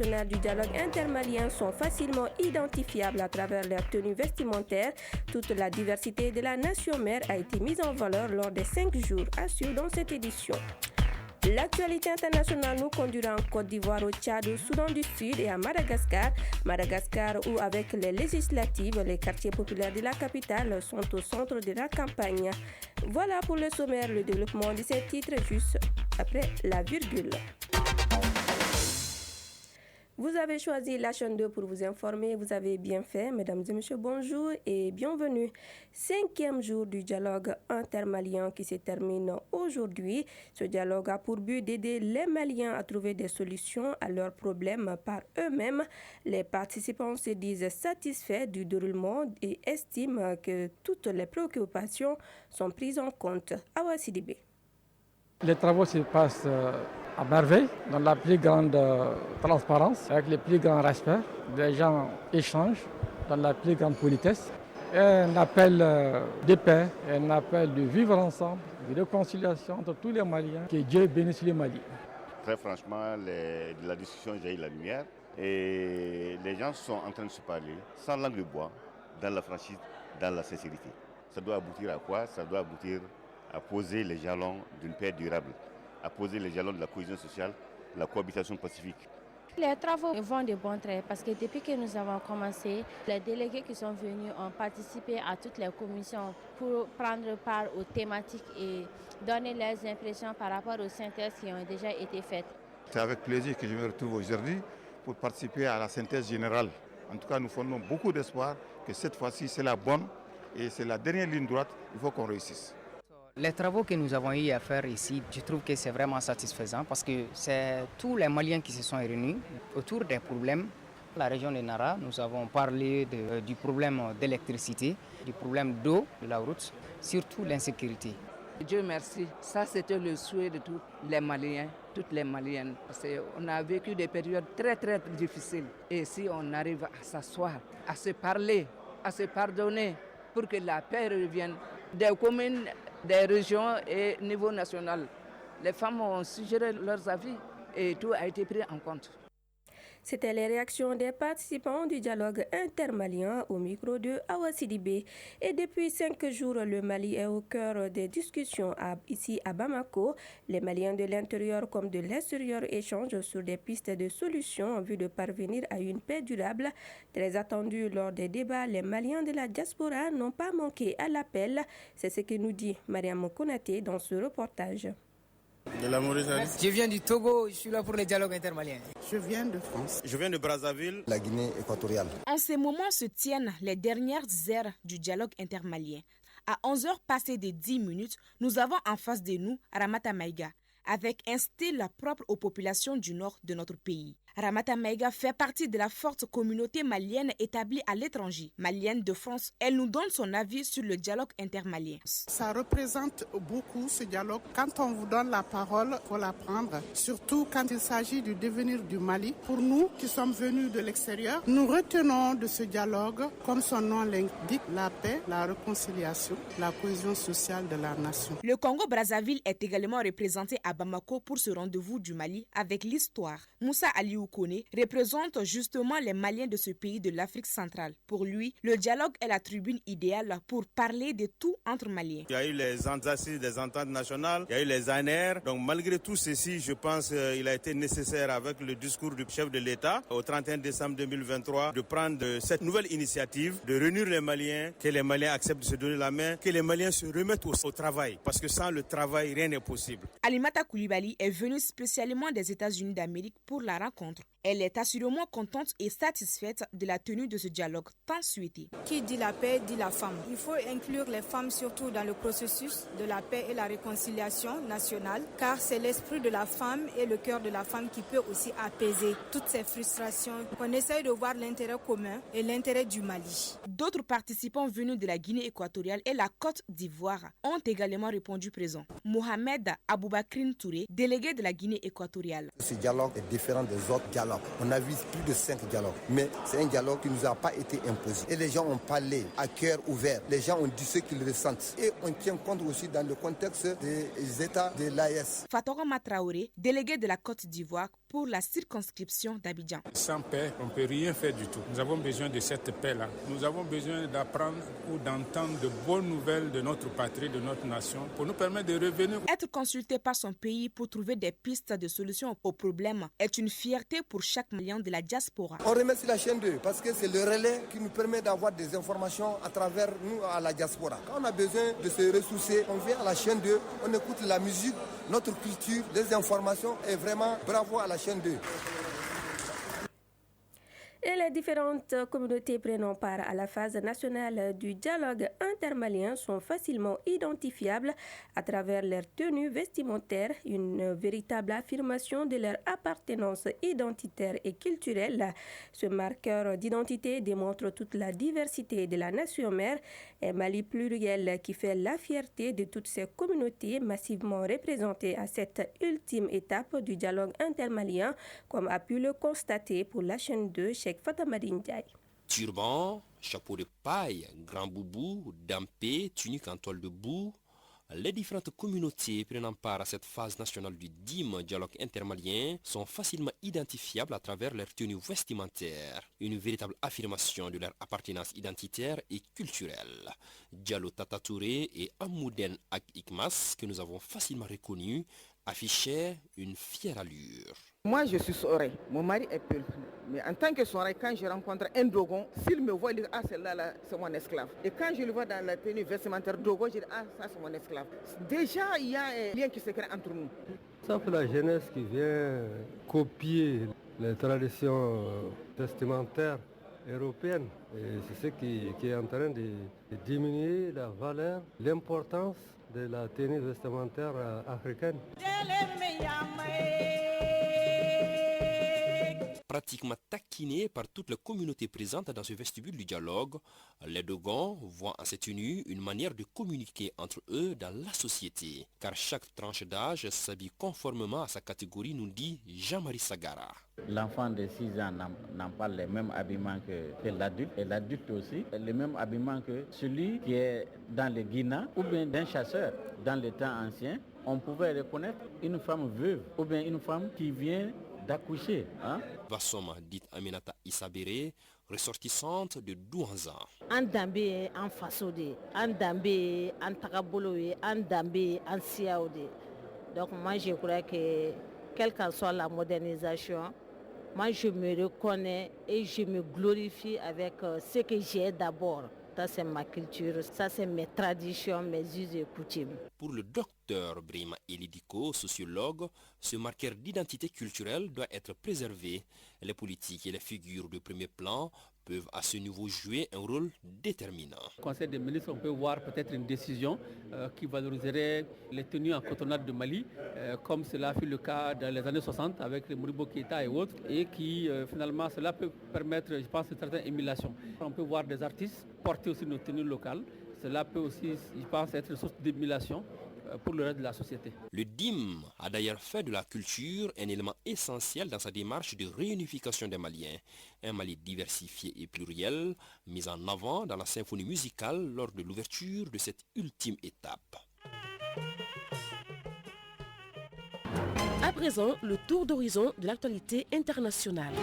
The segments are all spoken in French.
du dialogue intermalien sont facilement identifiables à travers leur tenue vestimentaire. Toute la diversité de la nation mère a été mise en valeur lors des 5 jours à suivre dans cette édition. L'actualité internationale nous conduira en Côte d'Ivoire, au Tchad, au Soudan du Sud et à Madagascar. Madagascar où avec les législatives, les quartiers populaires de la capitale sont au centre de la campagne. Voilà pour le sommaire, le développement de ces titres juste après la virgule. Vous avez choisi la chaîne 2 pour vous informer. Vous avez bien fait. Mesdames et messieurs, bonjour et bienvenue. 5e jour du dialogue intermalien qui se termine aujourd'hui. Ce dialogue a pour but d'aider les Maliens à trouver des solutions à leurs problèmes par eux-mêmes. Les participants se disent satisfaits du déroulement et estiment que toutes les préoccupations sont prises en compte. Awa Sidibé. Les travaux se passent à merveille, dans la plus grande transparence, avec le plus grand respect. Les gens échangent dans la plus grande politesse. Et un appel de paix, un appel de vivre ensemble, de réconciliation entre tous les Maliens. Que Dieu bénisse le Mali. Très franchement, la discussion j'ai eu la lumière et les gens sont en train de se parler sans langue de bois, dans la franchise, dans la sincérité. Ça doit aboutir à quoi? Ça doit aboutir à poser les jalons d'une paix durable, à poser les jalons de la cohésion sociale, de la cohabitation pacifique. Les travaux vont de bon train parce que depuis que nous avons commencé, les délégués qui sont venus ont participé à toutes les commissions pour prendre part aux thématiques et donner leurs impressions par rapport aux synthèses qui ont déjà été faites. C'est avec plaisir que je me retrouve aujourd'hui pour participer à la synthèse générale. En tout cas, nous fondons beaucoup d'espoir que cette fois-ci c'est la bonne et c'est la dernière ligne droite, il faut qu'on réussisse. Les travaux que nous avons eu à faire ici, je trouve que c'est vraiment satisfaisant parce que c'est tous les Maliens qui se sont réunis autour des problèmes. La région de Nara, nous avons parlé du problème d'électricité, du problème d'eau, de la route, surtout l'insécurité. Dieu merci, ça c'était le souhait de tous les Maliens, toutes les Maliennes. Parce qu'on a vécu des périodes très très difficiles. Et si on arrive à s'asseoir, à se parler, à se pardonner pour que la paix revienne des communes, des régions et au niveau national. Les femmes ont suggéré leurs avis et tout a été pris en compte. C'était les réactions des participants du dialogue intermalien au micro de Awa Sidibé. Et depuis 5 jours, le Mali est au cœur des discussions ici à Bamako. Les Maliens de l'intérieur comme de l'extérieur échangent sur des pistes de solutions en vue de parvenir à une paix durable. Très attendu lors des débats, les Maliens de la diaspora n'ont pas manqué à l'appel. C'est ce que nous dit Mariam Konaté dans ce reportage. De la Mauritanie. Je viens du Togo, je suis là pour le dialogue intermalien. Je viens de France. Je viens de Brazzaville. La Guinée équatoriale. En ces moments se tiennent les dernières heures du dialogue intermalien. À 11h passées de 10 minutes, nous avons en face de nous Ramata Maïga, avec un style propre aux populations du nord de notre pays. Ramata Maïga fait partie de la forte communauté malienne établie à l'étranger, malienne de France. Elle nous donne son avis sur le dialogue intermalien. Ça représente beaucoup ce dialogue. Quand on vous donne la parole, il faut la prendre. Surtout quand il s'agit du devenir du Mali. Pour nous qui sommes venus de l'extérieur, nous retenons de ce dialogue, comme son nom l'indique, la paix, la réconciliation, la cohésion sociale de la nation. Le Congo-Brazzaville est également représenté à Bamako pour ce rendez-vous du Mali avec l'histoire. Moussa Aliou Kone représente justement les Maliens de ce pays de l'Afrique centrale. Pour lui, le dialogue est la tribune idéale pour parler de tout entre Maliens. Il y a eu les assises des ententes nationales, il y a eu les ANR. Donc malgré tout ceci, je pense qu'il a été nécessaire avec le discours du chef de l'État au 31 décembre 2023 de prendre cette nouvelle initiative, de réunir les Maliens, que les Maliens acceptent de se donner la main, que les Maliens se remettent au travail. Parce que sans le travail, rien n'est possible. Alimata Koulibaly est venue spécialement des États-Unis d'Amérique pour la rencontre. Elle est assurément contente et satisfaite de la tenue de ce dialogue tant souhaité. Qui dit la paix dit la femme. Il faut inclure les femmes surtout dans le processus de la paix et la réconciliation nationale, car c'est l'esprit de la femme et le cœur de la femme qui peut aussi apaiser toutes ces frustrations. On essaye de voir l'intérêt commun et l'intérêt du Mali. D'autres participants venus de la Guinée équatoriale et la Côte d'Ivoire ont également répondu présent. Mohamed Aboubakrine Touré, délégué de la Guinée équatoriale. Ce dialogue est différent des autres dialogues. On a vu plus de 5 dialogues, mais c'est un dialogue qui ne nous a pas été imposé. Et les gens ont parlé à cœur ouvert. Les gens ont dit ce qu'ils ressentent. Et on tient compte aussi dans le contexte des États de l'AES. Fatorama Traoré, délégué de la Côte d'Ivoire, pour la circonscription d'Abidjan. Sans paix, on ne peut rien faire du tout. Nous avons besoin de cette paix-là. Nous avons besoin d'apprendre ou d'entendre de bonnes nouvelles de notre patrie, de notre nation, pour nous permettre de revenir. Être consulté par son pays pour trouver des pistes de solutions aux problèmes est une fierté pour chaque Malien de la diaspora. On remercie la chaîne 2 parce que c'est le relais qui nous permet d'avoir des informations à travers nous, à la diaspora. Quand on a besoin de se ressourcer, on vient à la chaîne 2, on écoute la musique, notre culture, les informations, et vraiment bravo à la chaîne 2. Et les différentes communautés prenant part à la phase nationale du dialogue intermalien sont facilement identifiables à travers leur tenue vestimentaire, une véritable affirmation de leur appartenance identitaire et culturelle. Ce marqueur d'identité démontre toute la diversité de la nation mère, un Mali pluriel qui fait la fierté de toutes ces communautés massivement représentées à cette ultime étape du dialogue intermalien, comme a pu le constater pour la chaîne 2 Cheikh Fatamadi Ndiaye. Turban, chapeau de paille, grand boubou, dampé, tunique en toile de boue, les différentes communautés prenant part à cette phase nationale du DIM, dialogue intermalien, sont facilement identifiables à travers leur tenue vestimentaire, une véritable affirmation de leur appartenance identitaire et culturelle. Diallo Tata Touré et Amouden Ak Ikmas, que nous avons facilement reconnus, affichaient une fière allure. Moi, je suis Soré. Mon mari est Peul. Mais en tant que Soré, quand je rencontre un Dogon, s'il me voit, il dit « Ah, celle-là, c'est mon esclave ». Et quand je le vois dans la tenue vestimentaire Dogon, je dis « Ah, ça, c'est mon esclave ». Déjà, il y a un lien qui se crée entre nous. Ça, c'est la jeunesse qui vient copier les traditions vestimentaires européennes. Et c'est ce qui est en train de diminuer la valeur, l'importance de la tenue vestimentaire africaine. Pratiquement taquinés par toute la communauté présente dans ce vestibule du dialogue, les Dogons voient en cette tenue une manière de communiquer entre eux dans la société. Car chaque tranche d'âge s'habille conformément à sa catégorie, nous dit Jean-Marie Sagara. L'enfant de 6 ans n'a pas le même habillement que l'adulte, et l'adulte aussi, le même habillement que celui qui est dans le Guina ou bien d'un chasseur. Dans le temps ancien, on pouvait reconnaître une femme veuve ou bien une femme qui vient d'accoucher. Vassoma, dit Aminata Isabere, ressortissante de Douanza. En Dambé, en Fasode, en Dambé, en Tagaboloé, en Dambé, en Siaode. Donc moi je crois que quelle qu'en soit la modernisation, moi je me reconnais et je me glorifie avec ce que j'ai d'abord. Ça c'est ma culture, ça c'est mes traditions, mes us et coutumes. Pour le docteur Brima Elidiko, sociologue, ce marqueur d'identité culturelle doit être préservé. Les politiques et les figures de premier plan peuvent à ce niveau jouer un rôle déterminant. Au Conseil des ministres, on peut voir peut-être une décision qui valoriserait les tenues en cotonnade de Mali, comme cela fut le cas dans les années 60 avec les Moribo Keïta et autres, et qui finalement cela peut permettre, je pense, une certaine émulation. On peut voir des artistes porter aussi nos tenues locales. Cela peut aussi, je pense, être une source d'émulation pour le reste de la société. Le DIM a d'ailleurs fait de la culture un élément essentiel dans sa démarche de réunification des Maliens. Un Mali diversifié et pluriel, mis en avant dans la symphonie musicale lors de l'ouverture de cette ultime étape. À présent, le tour d'horizon de l'actualité internationale.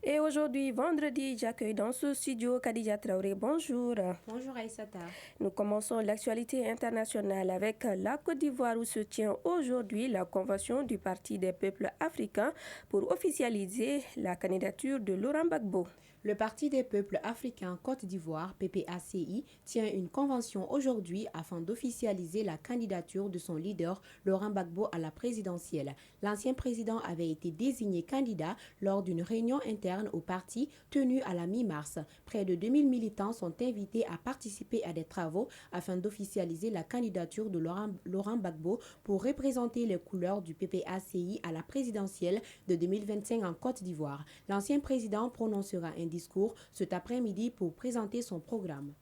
Et aujourd'hui, vendredi, j'accueille dans ce studio Khadija Traoré. Bonjour. Bonjour Aïssata. Nous commençons l'actualité internationale avec la Côte d'Ivoire où se tient aujourd'hui la convention du Parti des peuples africains pour officialiser la candidature de Laurent Gbagbo. Le Parti des peuples africains Côte d'Ivoire, PPACI, tient une convention aujourd'hui afin d'officialiser la candidature de son leader, Laurent Gbagbo, à la présidentielle. L'ancien président avait été désigné candidat lors d'une réunion interne au parti tenue à la mi-mars. Près de 2000 militants sont invités à participer à des travaux afin d'officialiser la candidature de Laurent Gbagbo pour représenter les couleurs du PPACI à la présidentielle de 2025 en Côte d'Ivoire. L'ancien président prononcera un discours cet après-midi pour présenter son programme.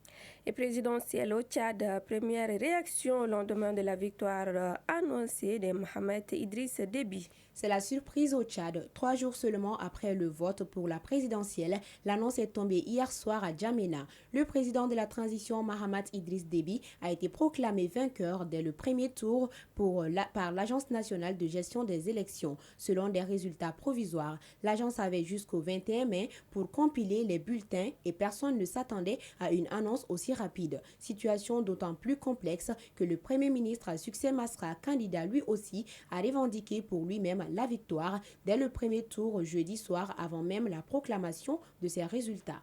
Et présidentielle au Tchad, première réaction au lendemain de la victoire annoncée de Mohamed Idriss Déby. C'est la surprise au Tchad. 3 jours seulement après le vote pour la présidentielle, l'annonce est tombée hier soir à Djamena. Le président de la transition, Mohamed Idriss Déby, a été proclamé vainqueur dès le premier tour par l'Agence nationale de gestion des élections. Selon des résultats provisoires, l'agence avait jusqu'au 21 mai pour compiler les bulletins et personne ne s'attendait à une annonce aussi rapide. Situation d'autant plus complexe que le Premier ministre Succès Masra, candidat lui aussi, a revendiqué pour lui-même la victoire dès le premier tour jeudi soir avant même la proclamation de ses résultats.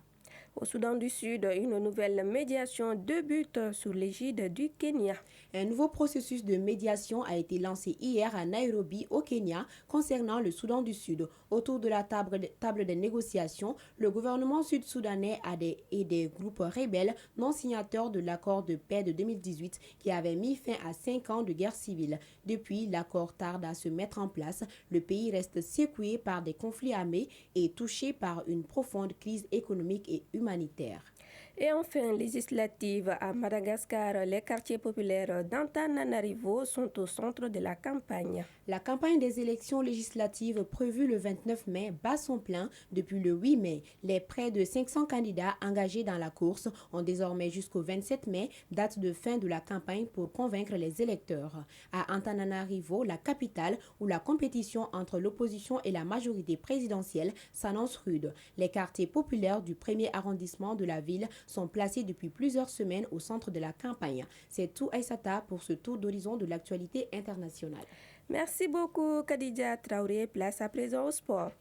Au Soudan du Sud, une nouvelle médiation débute sous l'égide du Kenya. Un nouveau processus de médiation a été lancé hier à Nairobi, au Kenya, concernant le Soudan du Sud. Autour de la table des négociations, le gouvernement sud-soudanais et des groupes rebelles non signataires de l'accord de paix de 2018 qui avait mis fin à 5 ans de guerre civile. Depuis, l'accord tarde à se mettre en place. Le pays reste secoué par des conflits armés et touché par une profonde crise économique et humanitaire. Et enfin, législative à Madagascar, les quartiers populaires d'Antananarivo sont au centre de la campagne. La campagne des élections législatives prévue le 29 mai bat son plein depuis le 8 mai. Les près de 500 candidats engagés dans la course ont désormais jusqu'au 27 mai, date de fin de la campagne pour convaincre les électeurs. À Antananarivo, la capitale, où la compétition entre l'opposition et la majorité présidentielle s'annonce rude. Les quartiers populaires du premier arrondissement de la ville sont placés depuis plusieurs semaines au centre de la campagne. C'est tout, Aïssata, pour ce tour d'horizon de l'actualité internationale. Merci beaucoup, Khadija Traoré. Place à présent au sport.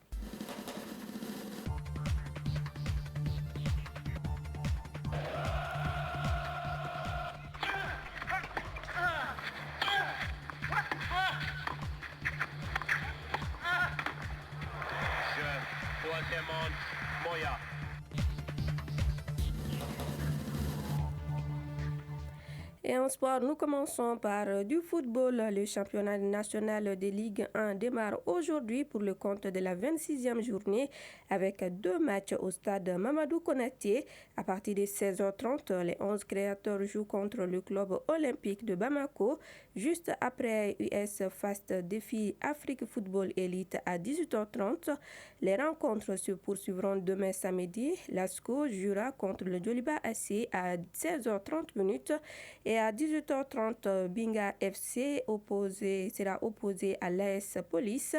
Et en sport, nous commençons par du football. Le championnat national de Ligue 1 démarre aujourd'hui pour le compte de la 26e journée avec 2 matchs au stade Mamadou Konaté. À partir de 16h30, les 11 créateurs jouent contre le club olympique de Bamako. Juste après US Fast Défi Afrique Football Elite à 18h30, les rencontres se poursuivront demain samedi. L'ASCO jouera contre le Djoliba AC à 16h30 et à 18h30, Binga FC sera opposé à l'AS Police.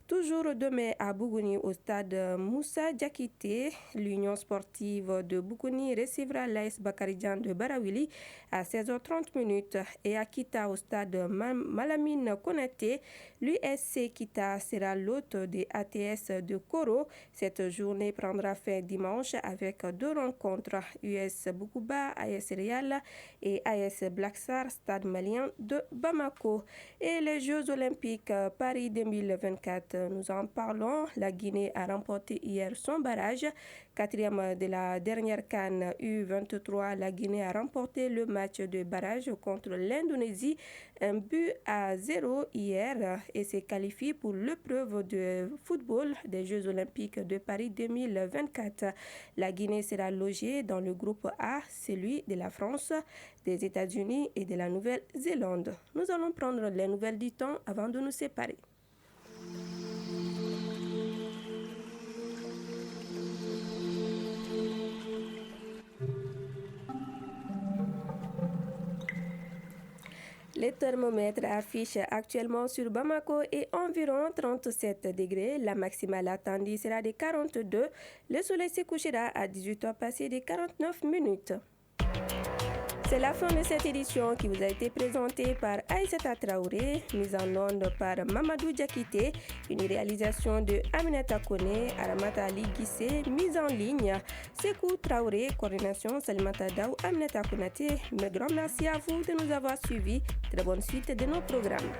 Toujours demain à Bougouni au stade Moussa Diakité, l'Union sportive de Bougouni recevra l'AS Bakaridjan de Barawili à 16h30 et à Kita au stade Malamine Konaté, l'USC Kita sera l'hôte des ATS de Koro. Cette journée prendra fin dimanche avec 2 rencontres, US Boukouba, AS Real et AS Blacksar, stade malien de Bamako. Et les Jeux olympiques Paris 2024, nous en parlons. La Guinée a remporté hier son barrage. 4e de la dernière CAN U23, la Guinée a remporté le match de barrage contre l'Indonésie, 1-0 hier, et s'est qualifié pour l'épreuve de football des Jeux olympiques de Paris 2024. La Guinée sera logée dans le groupe A, celui de la France, des États-Unis et de la Nouvelle-Zélande. Nous allons prendre les nouvelles du temps avant de nous séparer. Les thermomètres affichent actuellement sur Bamako et environ 37 degrés. La maximale attendue sera de 42. Le soleil se couchera à 18h passé de 49 minutes. C'est la fin de cette édition qui vous a été présentée par Aïssata Traoré, mise en onde par Mamadou Diakité, une réalisation de Aminata Kone, Aramata Ali Guissé, mise en ligne, Sekou Traoré, coordination Salimata Daou, Aminata Konaté. Un grand merci à vous de nous avoir suivis. Très bonne suite de nos programmes.